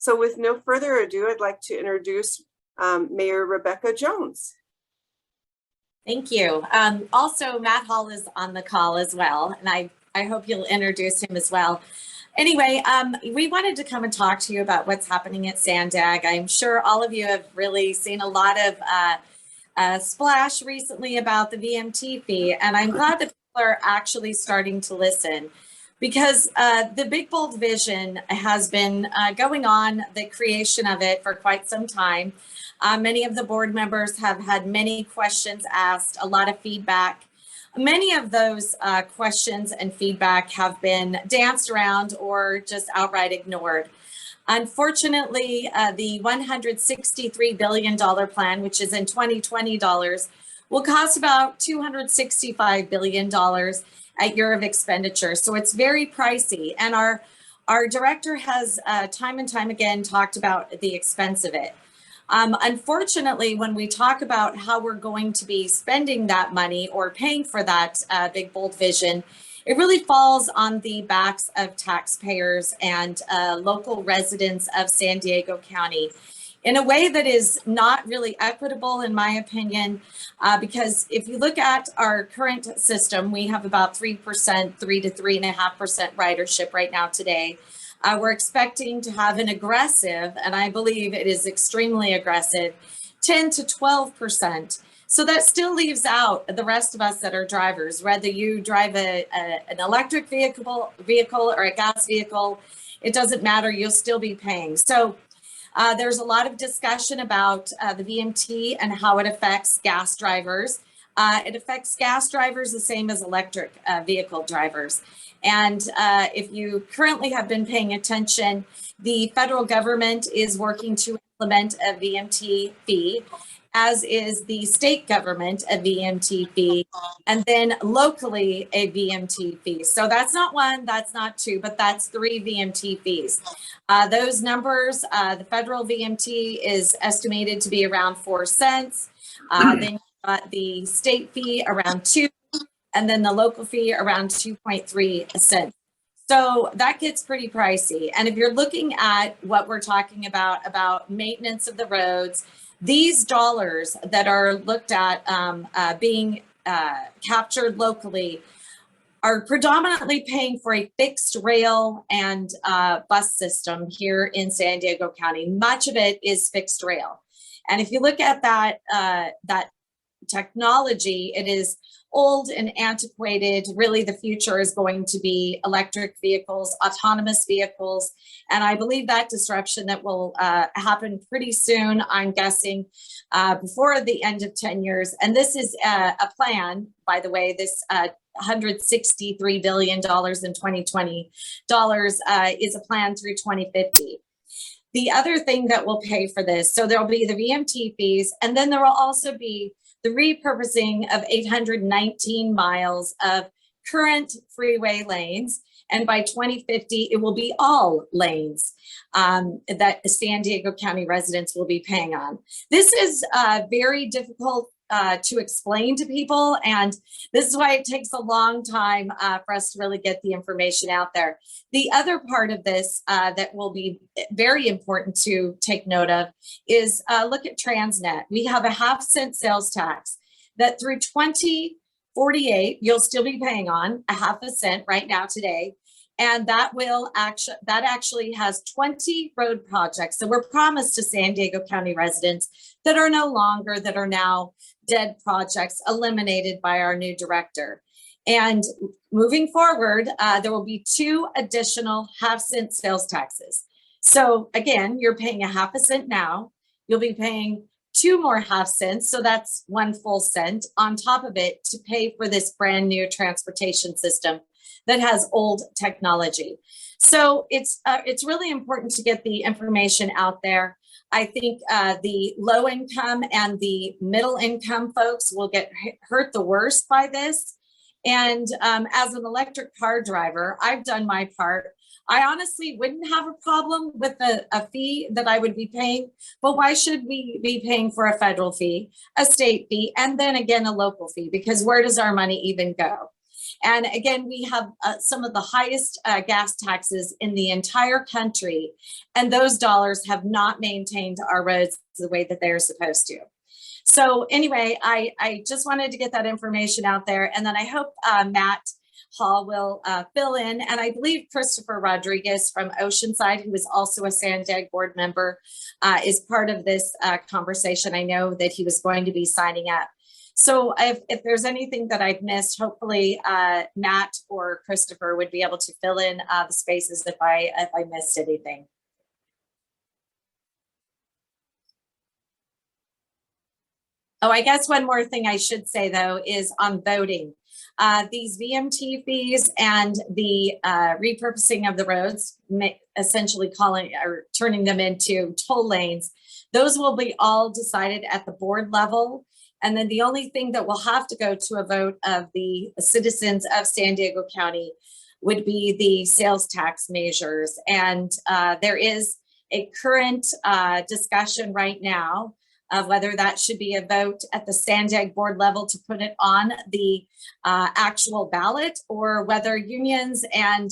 So with no further ado, I'd like to introduce Mayor Rebecca Jones. Thank you. Also, Matt Hall is on the call as well, and I hope you'll introduce him as well. Anyway, we wanted to come and talk to you about what's happening at Sandag. I'm sure all of you have really seen a lot of splash recently about the VMT fee, and I'm glad that people are actually starting to listen, because the Big Bold Vision has been going on, the creation of it, for quite some time. Many of the board members have had many questions asked, a lot of feedback. Many of those questions and feedback have been danced around or just outright ignored. Unfortunately, the $163 billion plan, which is in 2020 dollars, will cost about $265 billion at year of expenditure. So it's very pricey. And our director has time and time again talked about the expense of it. Unfortunately, when we talk about how we're going to be spending that money or paying for that Big Bold Vision, it really falls on the backs of taxpayers and local residents of San Diego County in a way that is not really equitable, in my opinion, because if you look at our current system, we have about 3%, 3 to 3.5% ridership right now today. We're expecting to have an aggressive, and I believe it is extremely aggressive, 10 to 12%. So that still leaves out the rest of us that are drivers, whether you drive an electric vehicle or a gas vehicle, it doesn't matter, you'll still be paying. So there's a lot of discussion about the VMT and how it affects gas drivers. It affects gas drivers the same as electric vehicle drivers. And if you currently have been paying attention, the federal government is working to implement a VMT fee, as is the state government a VMT fee, and then locally a VMT fee. So that's not one, that's not two, but that's 3 VMT fees. Those numbers, the federal VMT is estimated to be around 4 cents. Then you've got the state fee around 2, and then the local fee around 2.3 cents. So that gets pretty pricey. And if you're looking at what we're talking about maintenance of the roads, these dollars that are looked at being captured locally are predominantly paying for a fixed rail and bus system here in San Diego County. Much of it is fixed rail. And if you look at that, that technology, it is old and antiquated. Really, the future is going to be electric vehicles, autonomous vehicles. And I believe that disruption that will happen pretty soon, I'm guessing, before the end of 10 years. And this is a plan, by the way, this $163 billion in 2020 dollars is a plan through 2050. The other thing that will pay for this, so there'll be the VMT fees, and then there will also be the repurposing of 819 miles of current freeway lanes. And by 2050, it will be all lanes that San Diego County residents will be paying on. This is very difficult to explain to people. And this is why it takes a long time for us to really get the information out there. The other part of this that will be very important to take note of is look at Transnet. We have a 0.5 cent sales tax that through 2048, you'll still be paying on a 0.5 cent right now today. And that actually has 20 road projects that were promised to San Diego County residents that are no longer, that are now dead projects eliminated by our new director. And moving forward, there will be 2 additional 0.5 cent sales taxes. So again, you're paying a 0.5 cent now, you'll be paying 2 more 0.5 cents. So that's 1 full cent on top of it to pay for this brand new transportation system that has old technology. So it's really important to get the information out there. I think the low income and the middle income folks will get hurt the worst by this. And as an electric car driver, I've done my part. I honestly wouldn't have a problem with a fee that I would be paying, but why should we be paying for a federal fee, a state fee, and then again a local fee? Because where does our money even go? And again, we have some of the highest gas taxes in the entire country, and those dollars have not maintained our roads the way that they're supposed to. So anyway, I just wanted to get that information out there, and then I hope Matt Hall will fill in, and I believe Christopher Rodriguez from Oceanside, who is also a SANDAG board member, is part of this conversation. I know that he was going to be signing up. So if there's anything that I've missed, hopefully Matt or Christopher would be able to fill in the spaces if I missed anything. Oh, I guess one more thing I should say, though, is on voting. These VMT fees and the repurposing of the roads, essentially calling or turning them into toll lanes, those will be all decided at the board level. And then the only thing that will have to go to a vote of the citizens of San Diego County would be the sales tax measures. And there is a current discussion right now of whether that should be a vote at the SANDAG board level to put it on the actual ballot, or whether unions and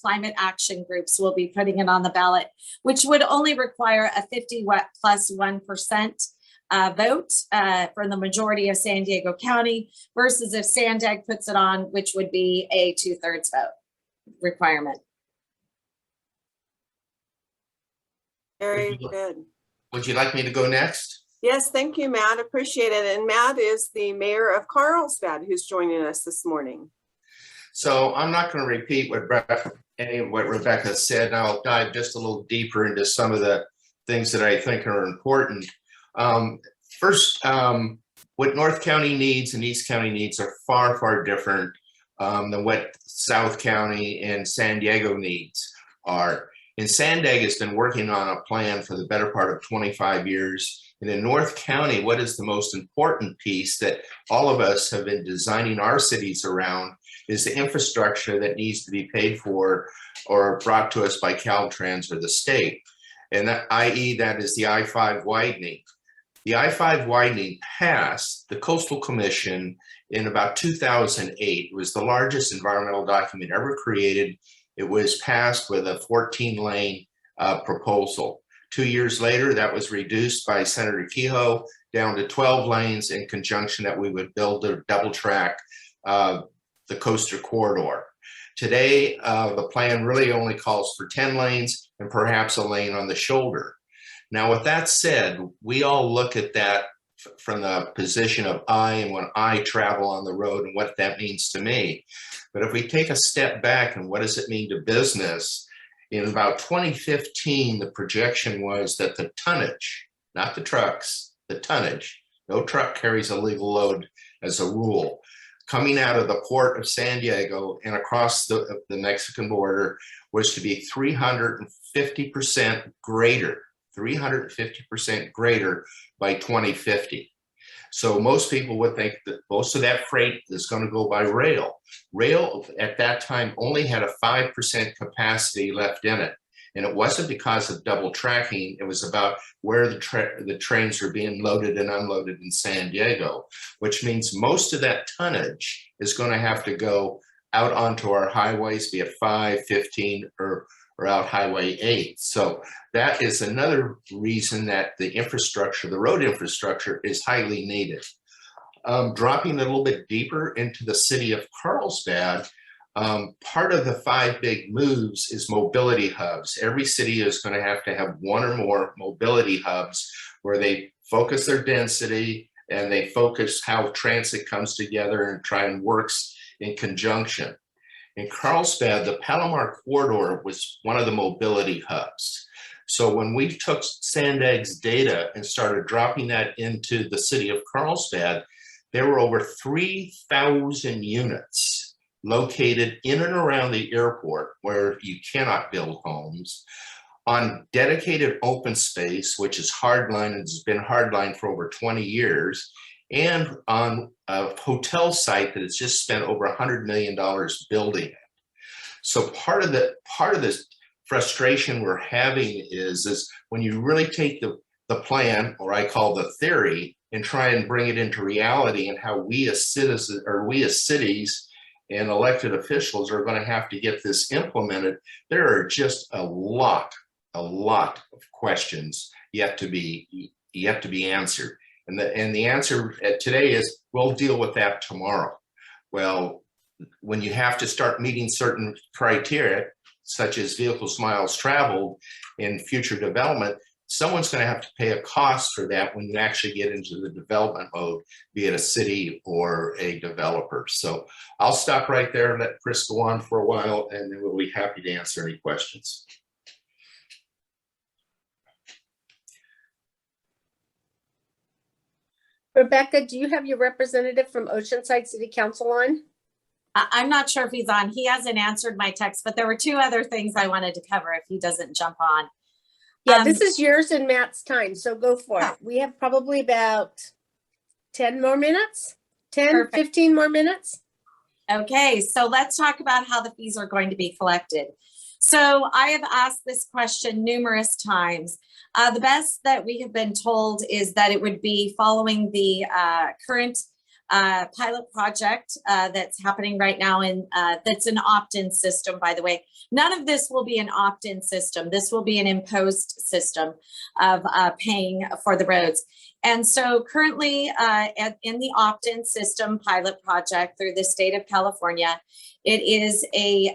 climate action groups will be putting it on the ballot, which would only require a 50+1% vote for the majority of San Diego County, versus if SANDAG puts it on, which would be a 2/3 vote requirement. Very good. Would you like me to go next? Yes, thank you, Matt. Appreciate it. And Matt is the mayor of Carlsbad, who's joining us this morning. So I'm not going to repeat any of what Rebecca said. I'll dive just a little deeper into some of the things that I think are important. First, what North County needs and East County needs are far, far different than what South County and San Diego needs are. And SANDAG has been working on a plan for the better part of 25 years. And in North County, what is the most important piece that all of us have been designing our cities around is the infrastructure that needs to be paid for or brought to us by Caltrans or the state. And that, i.e., that is the I-5 widening. The I-5 widening passed the Coastal Commission in about 2008. It was the largest environmental document ever created. It was passed with a 14-lane proposal. 2 years later, that was reduced by Senator Kehoe down to 12 lanes in conjunction that we would build a double track, the Coastal Corridor. Today, the plan really only calls for 10 lanes and perhaps a lane on the shoulder. Now, with that said, we all look at that from the position of and when I travel on the road and what that means to me. But if we take a step back and what does it mean to business, in about 2015, the projection was that the tonnage, not the trucks, the tonnage, no truck carries a legal load as a rule, coming out of the port of San Diego and across the Mexican border was to be 350% greater, 350% greater by 2050. So most people would think that most of that freight is going to go by rail. Rail at that time only had a 5% capacity left in it. And it wasn't because of double tracking. It was about where the trains are being loaded and unloaded in San Diego, which means most of that tonnage is going to have to go out onto our highways, be it 5, 15, or out Highway 8. So that is another reason that the infrastructure, the road infrastructure, is highly needed. Dropping a little bit deeper into the city of Carlsbad, part of the 5 big moves is mobility hubs. Every city is going to have one or more mobility hubs where they focus their density and they focus how transit comes together and try and works in conjunction. In Carlsbad, the Palomar Corridor was one of the mobility hubs. So when we took SANDAG's data and started dropping that into the city of Carlsbad, there were over 3,000 units located in and around the airport where you cannot build homes, on dedicated open space, which is hardline and has been hardline for over 20 years, and on a hotel site that has just spent over $100 million building it. So part of this frustration we're having is when you really take the plan, or I call the theory, and try and bring it into reality and how we as citizens or we as cities and elected officials are going to have to get this implemented, there are just a lot of questions yet to be answered. And the answer today is, we'll deal with that tomorrow. Well, when you have to start meeting certain criteria, such as vehicles miles traveled in future development, someone's going to have to pay a cost for that when you actually get into the development mode, be it a city or a developer. So I'll stop right there and let Chris go on for a while, and then we'll be happy to answer any questions. Rebecca, do you have your representative from Oceanside City Council on? I'm not sure if he's on. He hasn't answered my text, but there were two other things I wanted to cover if he doesn't jump on. Yeah, this is yours and Matt's time, so go for it. We have probably about 10 more minutes, 10, Perfect. 15 more minutes. Okay, so let's talk about how the fees are going to be collected. So I have asked this question numerous times. The best that we have been told is that it would be following the current pilot project that's happening right now, and that's an opt-in system, by the way. None of this will be an opt-in system. This will be an imposed system of paying for the roads. And so currently in the opt-in system pilot project through the state of California, it is a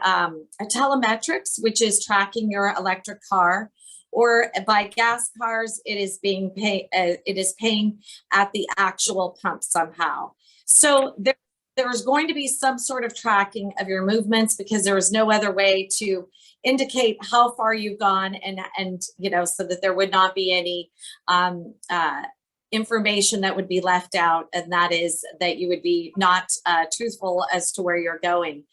telemetrics, which is tracking your electric car, or by gas cars, it is being paid. It is paying at the actual pump somehow. So there is going to be some sort of tracking of your movements, because there is no other way to indicate how far you've gone, and you know, so that there would not be any information that would be left out, and that is that you would be not truthful as to where you're going.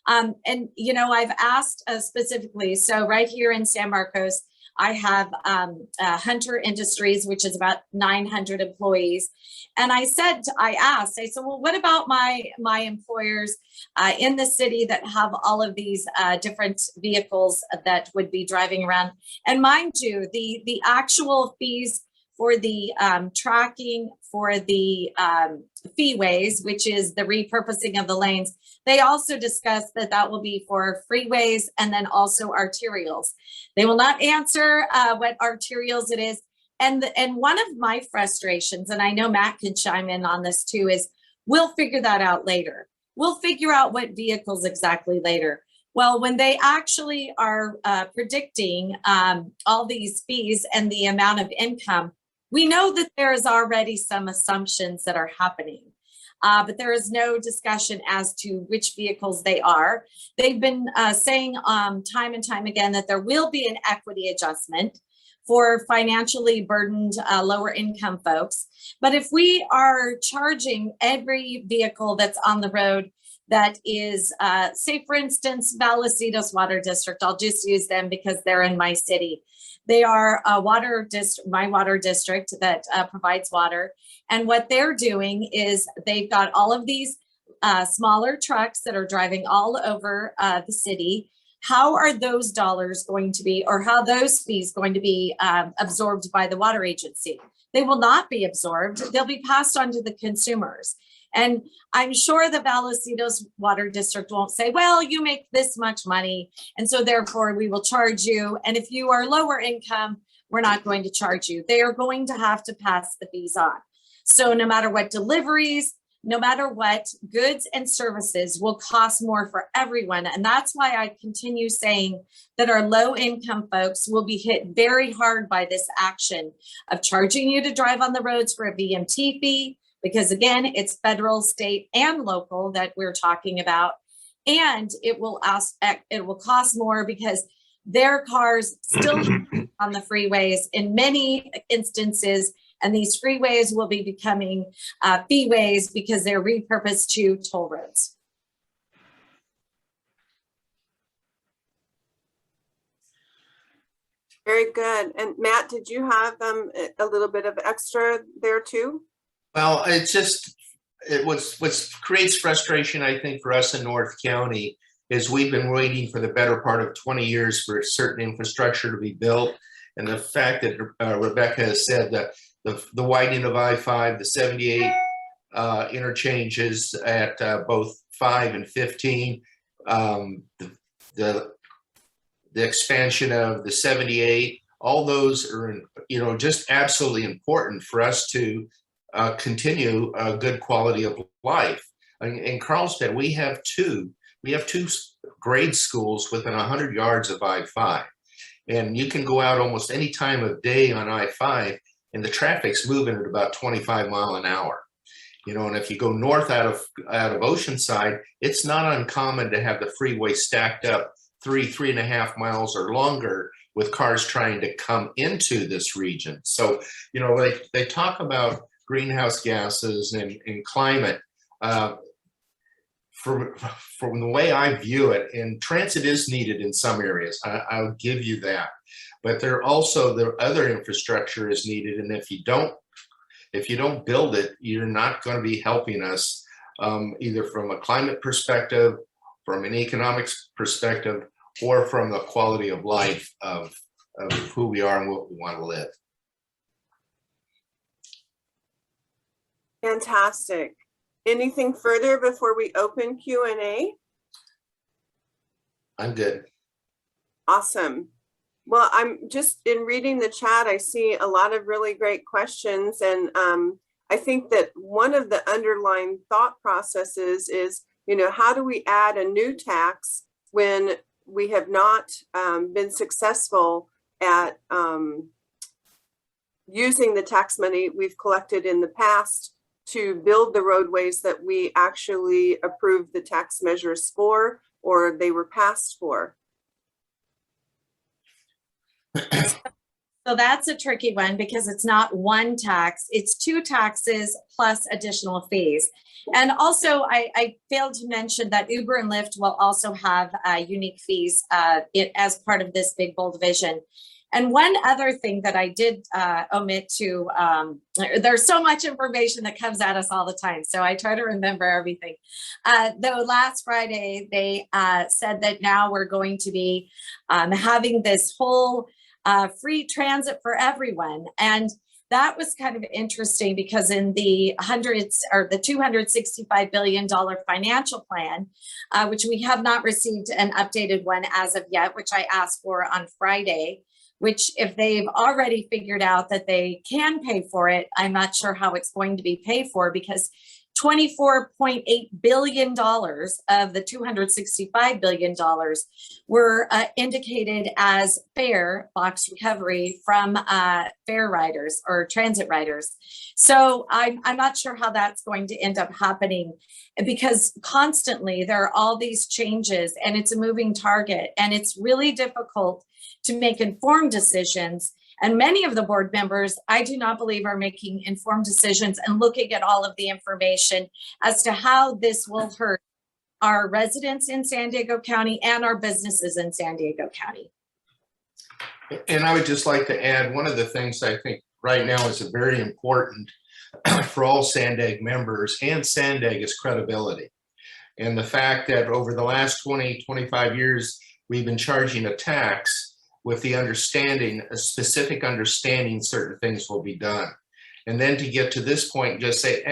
And you know, I've asked specifically, so right here in San Marcos, I have Hunter Industries, which is about 900 employees. And I said, I said, well, what about my employers in the city that have all of these different vehicles that would be driving around? And mind you, the actual fees for the tracking for the freeways, which is the repurposing of the lanes, they also discussed that that will be for freeways and then also arterials. They will not answer what arterials it is. And one of my frustrations, and I know Matt can chime in on this too, is we'll figure that out later. We'll figure out what vehicles exactly later. Well, when they actually are predicting all these fees and the amount of income, we know that there is already some assumptions that are happening. But there is no discussion as to which vehicles they are. They've been saying time and time again that there will be an equity adjustment for financially burdened lower income folks. But if we are charging every vehicle that's on the road that is, say for instance, Vallecito's Water District, I'll just use them because they're in my city. They are a my water district that provides water. And what they're doing is they've got all of these smaller trucks that are driving all over the city. How are those dollars going to be, or how those fees going to be absorbed by the water agency? They will not be absorbed. They'll be passed on to the consumers. And I'm sure the Vallecito's Water District won't say, well, you make this much money, and so therefore we will charge you. And if you are lower income, we're not going to charge you. They are going to have to pass the fees on. So no matter what deliveries, no matter what, goods and services will cost more for everyone. And that's why I continue saying that our low income folks will be hit very hard by this action of charging you to drive on the roads for a VMT fee, because again, it's federal, state, and local that we're talking about. And it will cost more because their cars still on the freeways in many instances. And these freeways will be becoming feeways because they're repurposed to toll roads. Very good. And Matt, did you have a little bit of extra there too? Well, what creates frustration, I think, for us in North County is we've been waiting for the better part of 20 years for certain infrastructure to be built. And the fact that Rebecca has said that the widening of I-5, the 78 interchanges at both 5 and 15. The expansion of the 78, all those are, just absolutely important for us to continue a good quality of life. In Carlsbad, we have two grade schools within 100 yards of I-5. And you can go out almost any time of day on I-5 and the traffic's moving at about 25 miles an hour. And if you go north out of Oceanside, it's not uncommon to have the freeway stacked up 3.5 miles or longer with cars trying to come into this region. So, they talk about greenhouse gases and climate. From the way I view it, and transit is needed in some areas, I'll give you that. But there also, the other infrastructure is needed, and if you don't build it, you're not going to be helping us either from a climate perspective, from an economics perspective, or from the quality of life of who we are and what we want to live. Fantastic. Anything further before we open Q&A? I'm good. Awesome. Well, I'm just in reading the chat, I see a lot of really great questions. And I think that one of the underlying thought processes is, how do we add a new tax when we have not been successful at using the tax money we've collected in the past to build the roadways that we actually approved the tax measures for, or they were passed for? So that's a tricky one because it's not one tax, it's two taxes plus additional fees. And also I failed to mention that Uber and Lyft will also have unique fees as part of this big, bold vision. And one other thing that I did omit to, there's so much information that comes at us all the time, so I try to remember everything. Though last Friday, they said that now we're going to be having this whole free transit for everyone. And that was kind of interesting because in the $265 billion financial plan, which we have not received an updated one as of yet, which I asked for on Friday, which if they've already figured out that they can pay for it, I'm not sure how it's going to be paid for because $24.8 billion of the $265 billion were indicated as fare box recovery from fare riders or transit riders. So I'm not sure how that's going to end up happening because constantly there are all these changes and it's a moving target and it's really difficult to make informed decisions. And many of the board members, I do not believe, are making informed decisions and looking at all of the information as to how this will hurt our residents in San Diego County and our businesses in San Diego County. And I would just like to add one of the things I think right now is very important for all Sandag members and Sandag is credibility. And the fact that over the last 20, 25 years, we've been charging a tax with the understanding, a specific understanding certain things will be done. And then to get to this point and just say,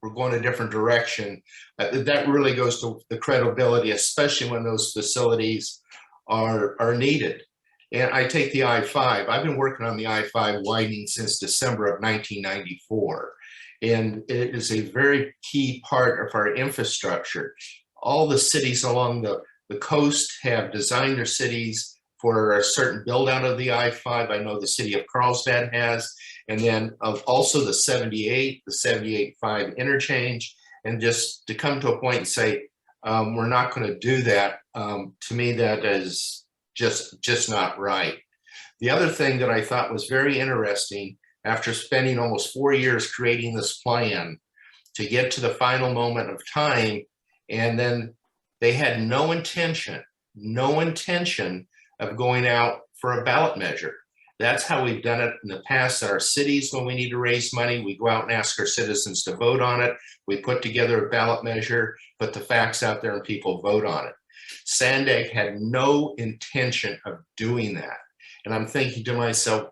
we're going a different direction, that really goes to the credibility, especially when those facilities are needed. And I take the I-5, I've been working on the I-5 widening since December of 1994. And it is a very key part of our infrastructure. All the cities along the coast have designed their cities for a certain build out of the I-5. I know the city of Carlsbad has, and then also the 78, the 78-5 interchange, and just to come to a point and say, we're not going to do that, to me, that is just not right. The other thing that I thought was very interesting, after spending almost 4 years creating this plan to get to the final moment of time, and then they had no intention of going out for a ballot measure. That's how we've done it in the past at our cities. When we need to raise money, we go out and ask our citizens to vote on it. We put together a ballot measure, put the facts out there and people vote on it. Sandag had no intention of doing that. And I'm thinking to myself,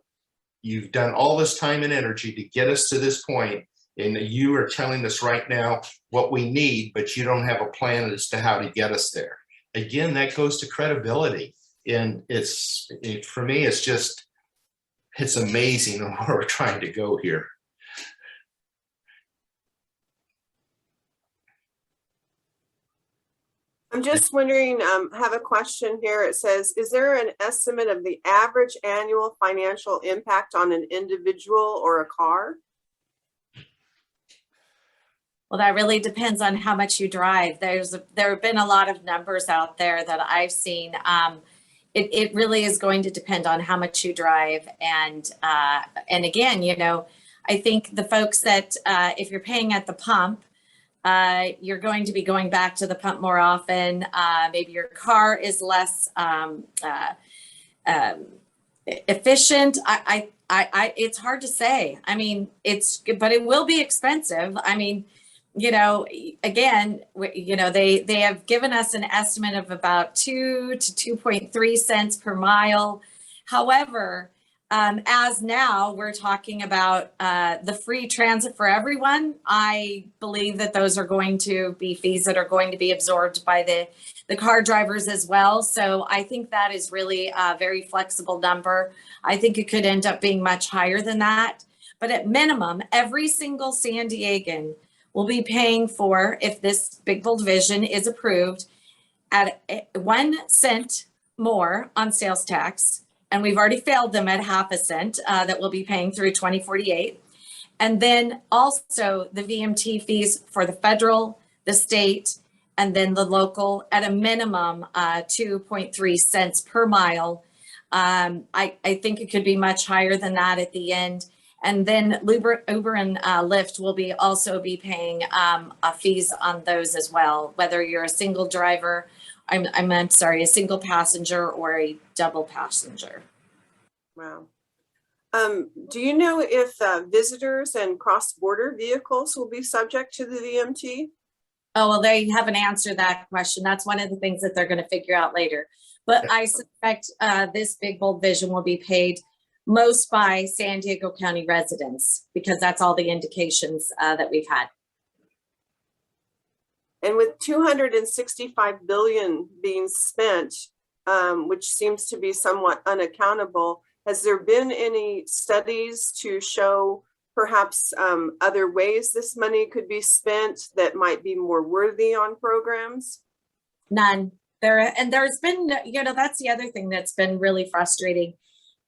you've done all this time and energy to get us to this point, And you are telling us right now what we need, but you don't have a plan as to how to get us there. Again, that goes to credibility. And for me, it's amazing where we're trying to go here. I'm just wondering, have a question here. It says, is there an estimate of the average annual financial impact on an individual or a car? Well, that really depends on how much you drive. There have been a lot of numbers out there that I've seen. It really is going to depend on how much you drive. And again, you know, I think the folks that if you're paying at the pump, you're going to be going back to the pump more often. Maybe your car is less efficient. It's hard to say. I mean, but it will be expensive. I mean, you know, again, you know, they have given us an estimate of about 2 to 2.3 cents per mile. However, as now we're talking about the free transit for everyone, I believe that those are going to be fees that are going to be absorbed by the car drivers as well. So I think that is really a very flexible number. I think it could end up being much higher than that. But at minimum, every single San Diegan will be paying for, if this Big Bold Vision is approved, at 1 cent more on sales tax. And we've already failed them at half a cent that we'll be paying through 2048. And then also the VMT fees for the federal, the state, and then the local at a minimum 2.3 cents per mile. I think it could be much higher than that at the end. And then Uber and Lyft will also be paying fees on those as well, whether you're a single driver, I'm sorry, a single passenger or a double passenger. Wow. Do you know if visitors and cross-border vehicles will be subject to the VMT? Oh, well, they haven't answered that question. That's one of the things that they're going to figure out later. But I suspect this Big Bold Vision will be paid most by San Diego County residents, because that's all the indications that we've had. And with 265 billion being spent, which seems to be somewhat unaccountable, has there been any studies to show perhaps other ways this money could be spent that might be more worthy on programs? None. There's been, you know, that's the other thing that's been really frustrating,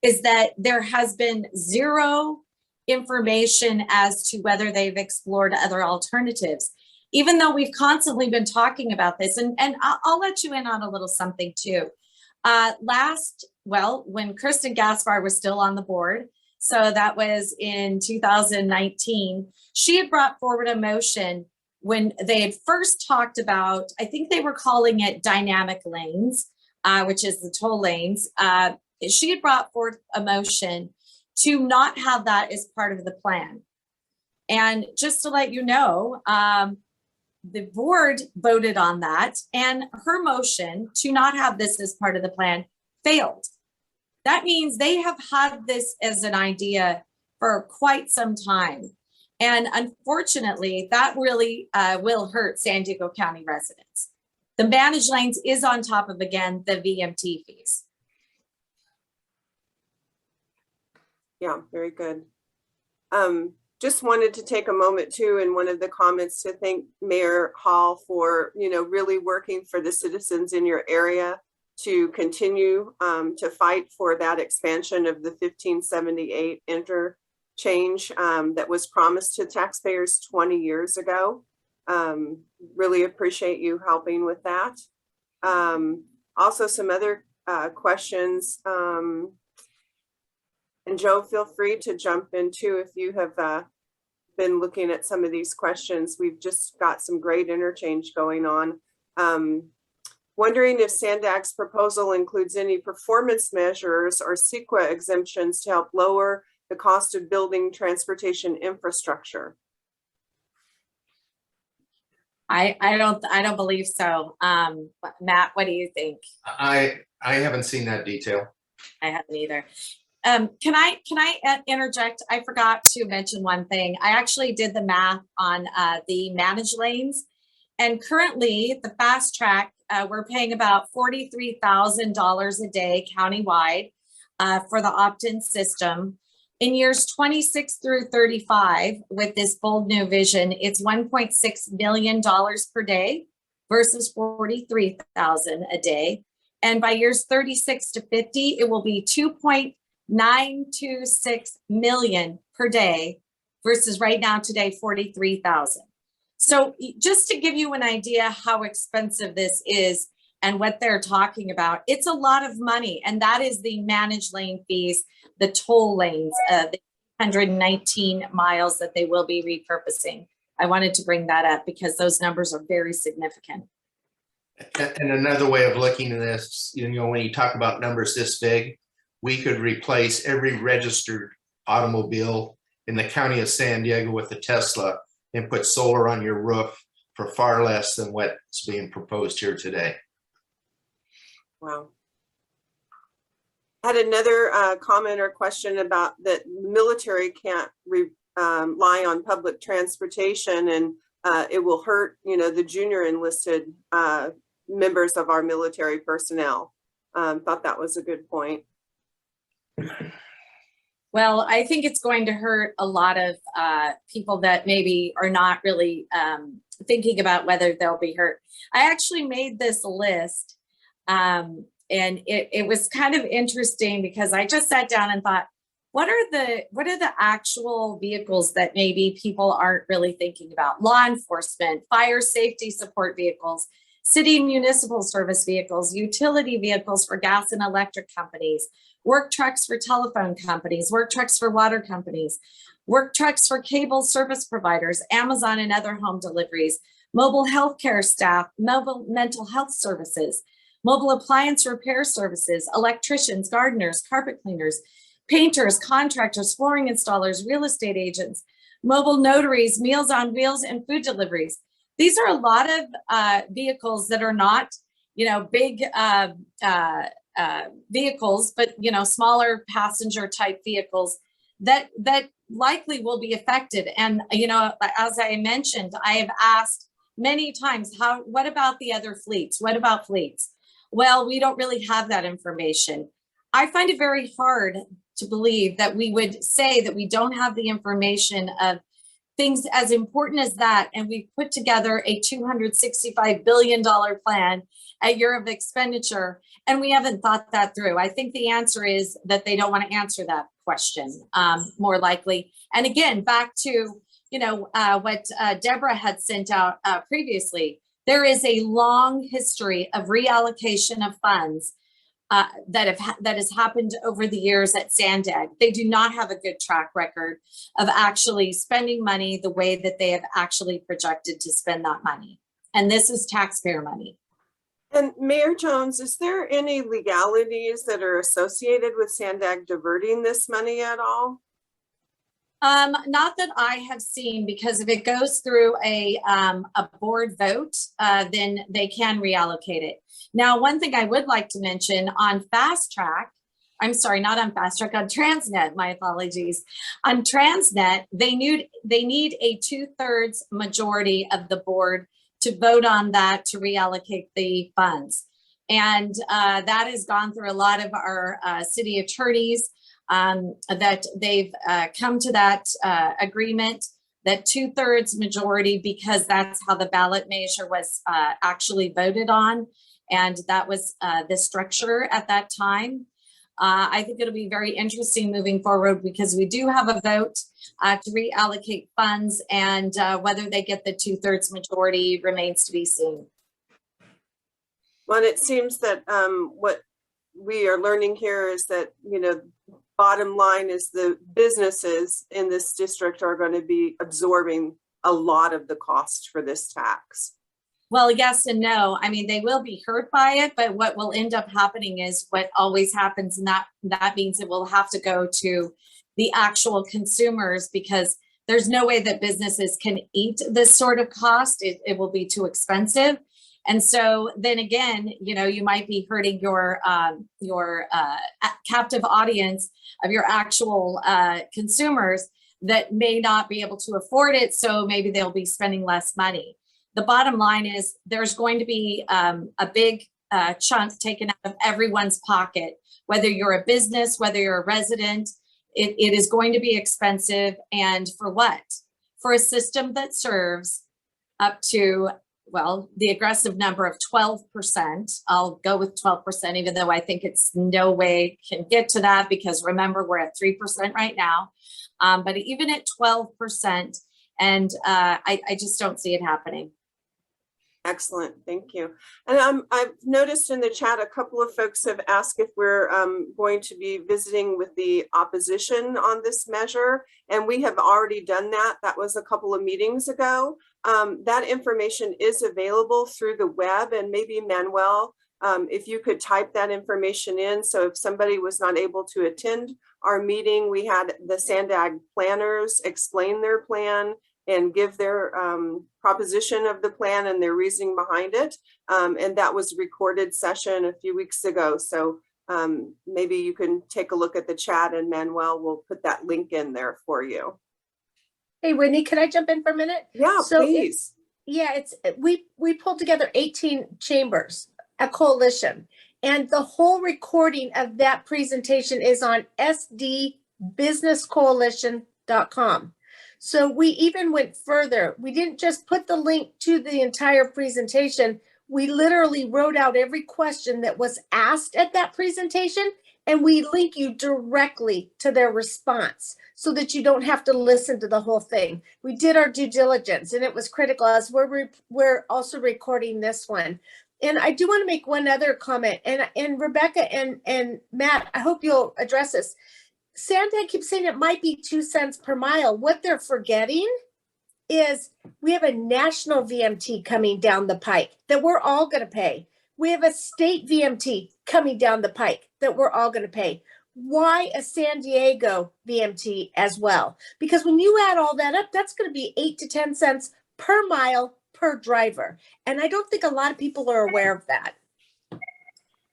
is that there has been zero information as to whether they've explored other alternatives, even though we've constantly been talking about this. And I'll let you in on a little something too. When Kristen Gaspar was still on the board, so that was in 2019, she had brought forward a motion when they had first talked about, I think they were calling it dynamic lanes, which is the toll lanes. She had brought forth a motion to not have that as part of the plan. And just to let you know, the board voted on that, and her motion to not have this as part of the plan failed. That means they have had this as an idea for quite some time. And unfortunately, that really will hurt San Diego County residents. The managed lanes is on top of, again, the VMT fees. Yeah, very good. Just wanted to take a moment too, in one of the comments, to thank Mayor Hall for, you know, really working for the citizens in your area to continue to fight for that expansion of the 1578 interchange that was promised to taxpayers 20 years ago. Really appreciate you helping with that. Also, some other questions. And Joe, feel free to jump in too if you have been looking at some of these questions. We've just got some great interchange going on. Wondering if SANDAG's proposal includes any performance measures or CEQA exemptions to help lower the cost of building transportation infrastructure. I don't believe so. Matt, what do you think? I haven't seen that detail. I haven't either. Can I interject? I forgot to mention one thing. I actually did the math on the managed lanes, and currently the fast track, we're paying about $43,000 a day countywide for the opt-in system. In years 26 through 35, with this bold new vision, it's $1.6 million per day versus $43,000 a day. And by years 36 to 50, it will be $2.926 million per day versus right now today, 43,000. So just to give you an idea how expensive this is and what they're talking about, it's a lot of money. And that is the managed lane fees, the toll lanes, the 119 miles that they will be repurposing. I wanted to bring that up because those numbers are very significant. And another way of looking at this, you know, when you talk about numbers this big, we could replace every registered automobile in the county of San Diego with a Tesla and put solar on your roof for far less than what's being proposed here today. Wow. I had another comment or question about that military can't rely on public transportation, and it will hurt, you know, the junior enlisted members of our military personnel. Thought that was a good point. Well, I think it's going to hurt a lot of people that maybe are not really thinking about whether they'll be hurt. I actually made this list, and it was kind of interesting because I just sat down and thought, what are the actual vehicles that maybe people aren't really thinking about? Law enforcement, fire safety support vehicles, city municipal service vehicles, utility vehicles for gas and electric companies, work trucks for telephone companies, work trucks for water companies, work trucks for cable service providers, Amazon and other home deliveries, mobile healthcare staff, mobile mental health services, mobile appliance repair services, electricians, gardeners, carpet cleaners, painters, contractors, flooring installers, real estate agents, mobile notaries, Meals on Wheels, and food deliveries. These are a lot of vehicles that are not, you know, big vehicles, but, you know, smaller passenger type vehicles that likely will be affected. And, you know, as I mentioned, I have asked many times, what about the other fleets? What about fleets? Well, we don't really have that information. I find it very hard to believe that we would say that we don't have the information of things as important as that. And we put together a $265 billion plan, a year of expenditure, and we haven't thought that through. I think the answer is that they don't want to answer that question, more likely. And again, back to, you know, what Deborah had sent out previously, there is a long history of reallocation of funds that has happened over the years at Sandag. They do not have a good track record of actually spending money the way that they have actually projected to spend that money. And this is taxpayer money. And Mayor Jones, is there any legalities that are associated with Sandag diverting this money at all? Not that I have seen, because if it goes through a board vote, then they can reallocate it. Now, one thing I would like to mention on Fast Track, I'm sorry, not on Fast Track, on Transnet, my apologies. On Transnet, they need a 2/3 majority of the board to vote on that to reallocate the funds. And that has gone through a lot of our city attorneys, that they've come to that agreement, that 2/3 majority, because that's how the ballot measure was actually voted on. And that was the structure at that time. I think it'll be very interesting moving forward, because we do have a vote to reallocate funds, and whether they get the 2/3 majority remains to be seen. Well, it seems that what we are learning here is that, you know, bottom line is the businesses in this district are going to be absorbing a lot of the cost for this tax. Well, yes and no. I mean, they will be hurt by it, but what will end up happening is what always happens, and that means it will have to go to the actual consumers, because there's no way that businesses can eat this sort of cost. It will be too expensive. And so then again, you know, you might be hurting your captive audience of your actual consumers that may not be able to afford it. So maybe they'll be spending less money. The bottom line is there's going to be a big chunk taken out of everyone's pocket, whether you're a business, whether you're a resident. It is going to be expensive. And for what? For a system that serves up to, well, the aggressive number of 12%. I'll go with 12%, even though I think it's no way can get to that, because remember, we're at 3% right now. But even at 12%, and I just don't see it happening. Excellent, thank you. And I've noticed in the chat, a couple of folks have asked if we're going to be visiting with the opposition on this measure, and we have already done that. That was a couple of meetings ago. That information is available through the web, and maybe Manuel, if you could type that information in. So if somebody was not able to attend our meeting, we had the Sandag planners explain their plan and give their proposition of the plan and their reasoning behind it. And that was a recorded session a few weeks ago. So maybe you can take a look at the chat, and Manuel will put that link in there for you. Hey, Whitney, can I jump in for a minute? Yeah, So please. we pulled together 18 chambers, a coalition, and the whole recording of that presentation is on sdbusinesscoalition.com. So we even went further. We didn't just put the link to the entire presentation. We literally wrote out every question that was asked at that presentation, and we link you directly to their response so that you don't have to listen to the whole thing. We did our due diligence, and it was critical as we're also recording this one. And I do want to make one other comment, and Rebecca and Matt, I hope you'll address this. Sandag keeps saying it might be 2 cents per mile. What they're forgetting is we have a national VMT coming down the pike that we're all going to pay. We have a state VMT coming down the pike that we're all going to pay. Why a San Diego VMT as well? Because when you add all that up, that's going to be 8 to 10 cents per mile per driver. And I don't think a lot of people are aware of that.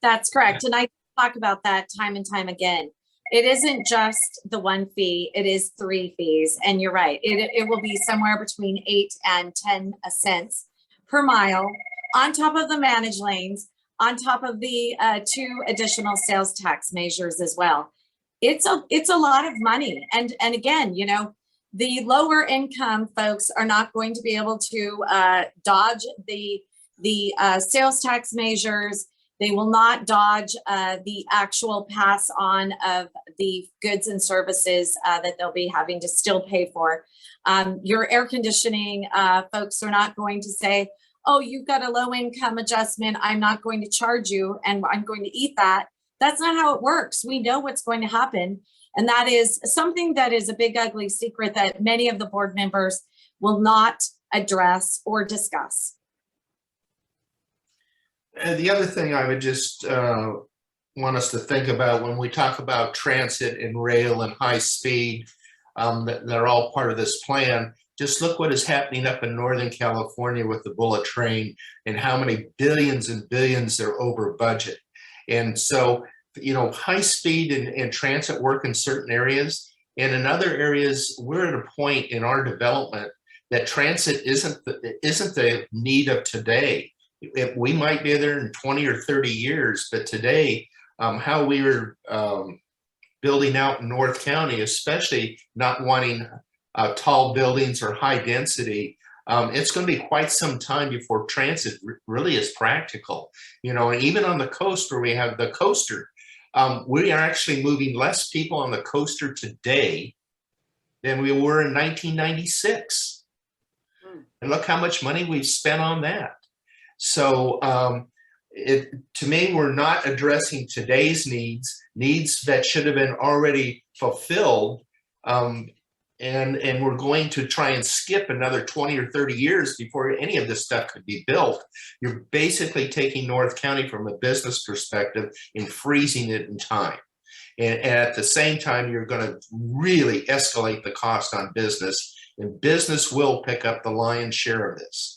That's correct. And I talk about that time and time again. It isn't just the one fee, it is 3 fees. And you're right, it will be somewhere between 8 and 10 cents per mile on top of the managed lanes, on top of the 2 additional sales tax measures as well. It's a lot of money. And again, you know, the lower income folks are not going to be able to dodge the sales tax measures. They will not dodge the actual pass on of the goods and services that they'll be having to still pay for. Your air conditioning folks are not going to say, oh, you've got a low income adjustment, I'm not going to charge you and I'm going to eat that. That's not how it works. We know what's going to happen. And that is something that is a big, ugly secret that many of the board members will not address or discuss. And the other thing I would just want us to think about when we talk about transit and rail and high speed, that are all part of this plan. Just look what is happening up in Northern California with the bullet train and how many billions and billions they're over budget. And so, you know, high speed and transit work in certain areas, and in other areas, we're at a point in our development that transit isn't the need of today. We might be there in 20 or 30 years, but today, how we were building out in North County, especially not wanting tall buildings or high density, it's going to be quite some time before transit really is practical. You know, and even on the coast where we have the coaster, we are actually moving less people on the coaster today than we were in 1996. And look how much money we've spent on that. So to me, we're not addressing today's needs that should have been already fulfilled. And we're going to try and skip another 20 or 30 years before any of this stuff could be built. You're basically taking North County from a business perspective and freezing it in time. And at the same time, you're going to really escalate the cost on business, and business will pick up the lion's share of this.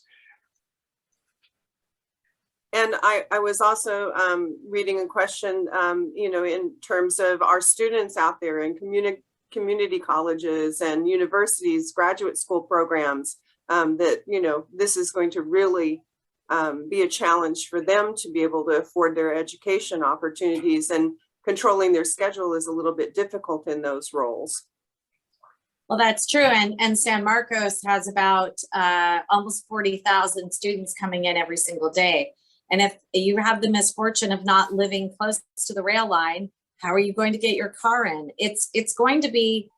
And I was also reading a question, you know, in terms of our students out there in community colleges and universities, graduate school programs, that, you know, this is going to really be a challenge for them to be able to afford their education opportunities, and controlling their schedule is a little bit difficult in those roles. Well, that's true. And San Marcos has about almost 40,000 students coming in every single day. And if you have the misfortune of not living close to the rail line, how are you going to get your car in? It's going to be,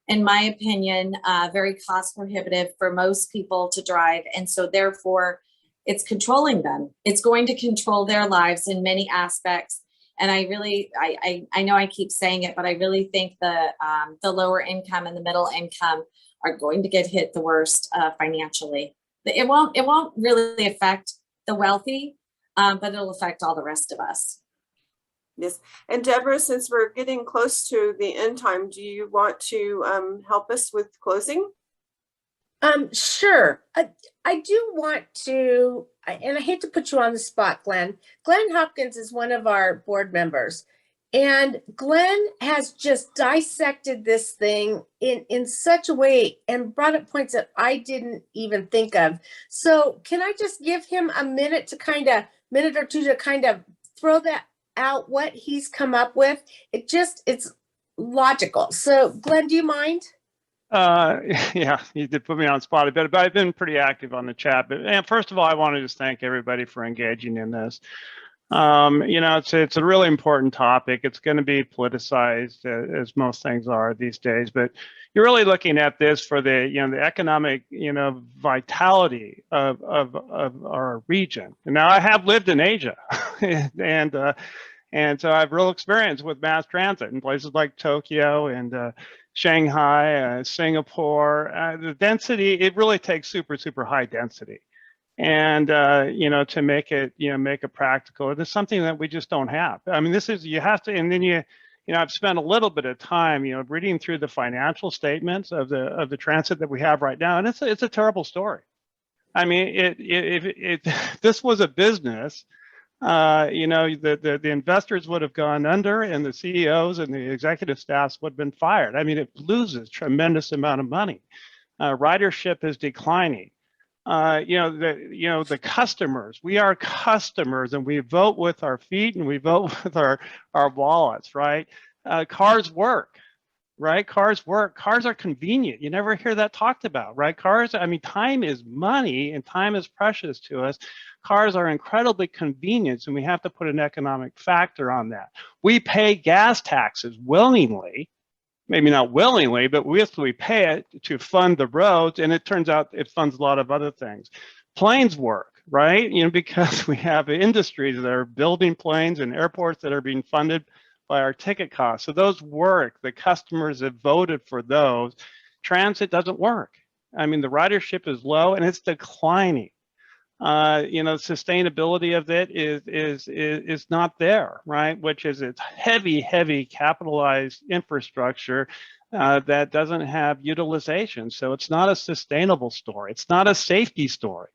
in my opinion, very cost prohibitive for most people to drive. And so therefore, it's controlling them. It's going to control their lives in many aspects. And I really, I know I keep saying it, but I really think the lower income and the middle income are going to get hit the worst financially. It won't really affect the wealthy, but it'll affect all the rest of us. Yes. And Deborah, since we're getting close to the end time, do you want to help us with closing? Sure. I do want to, and I hate to put you on the spot, Glenn. Glenn Hopkins is one of our board members, and Glenn has just dissected this thing in such a way and brought up points that I didn't even think of. So can I just give him a minute or two to kind of throw that out, what he's come up with? It's logical. So Glenn, do you mind? Yeah, you did put me on the spot a bit, but I've been pretty active on the chat. But first of all, I want to just thank everybody for engaging in this. You know, it's a really important topic. It's going to be politicized, as most things are these days. But you're really looking at this for the the economic vitality of our region. And now I have lived in Asia, and so I have real experience with mass transit in places like Tokyo and Shanghai, Singapore. The density, it really takes super high density, and to make it practical. It's something that we just don't have. I mean, you have to, and then I've spent a little bit of time reading through the financial statements of the transit that we have right now, and it's a terrible story. I mean, if this was a business, the investors would have gone under, and the CEOs and the executive staffs would have been fired. I mean, it loses tremendous amount of money. Ridership is declining. The customers, we are customers, and we vote with our feet and we vote with our wallets, right? Cars work, right? Cars work. Cars are convenient. You never hear that talked about, right? Cars, I mean, time is money and time is precious to us. Cars are incredibly convenient, and we have to put an economic factor on that. We pay gas taxes willingly, maybe not willingly, but we pay it to fund the roads, and it turns out it funds a lot of other things. Planes work, right? Because we have industries that are building planes and airports that are being funded by our ticket costs. So those work. The customers have voted for those. Transit doesn't work. I mean, the ridership is low and it's declining. Sustainability of it is not there, right? Which is it's heavy capitalized infrastructure that doesn't have utilization. So it's not a sustainable story. It's not a safety story.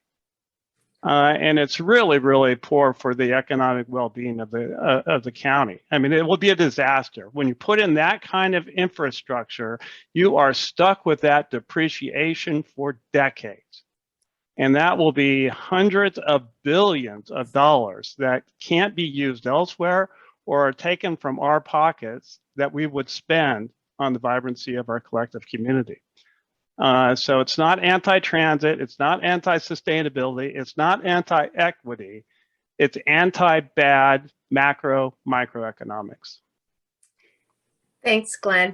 And it's really poor for the economic well-being of the county. I mean, it will be a disaster. When you put in that kind of infrastructure, you are stuck with that depreciation for decades. And that will be hundreds of billions of dollars that can't be used elsewhere or are taken from our pockets that we would spend on the vibrancy of our collective community. So it's not anti-transit, it's not anti-sustainability, it's not anti-equity, it's anti-bad microeconomics. Thanks, Glenn.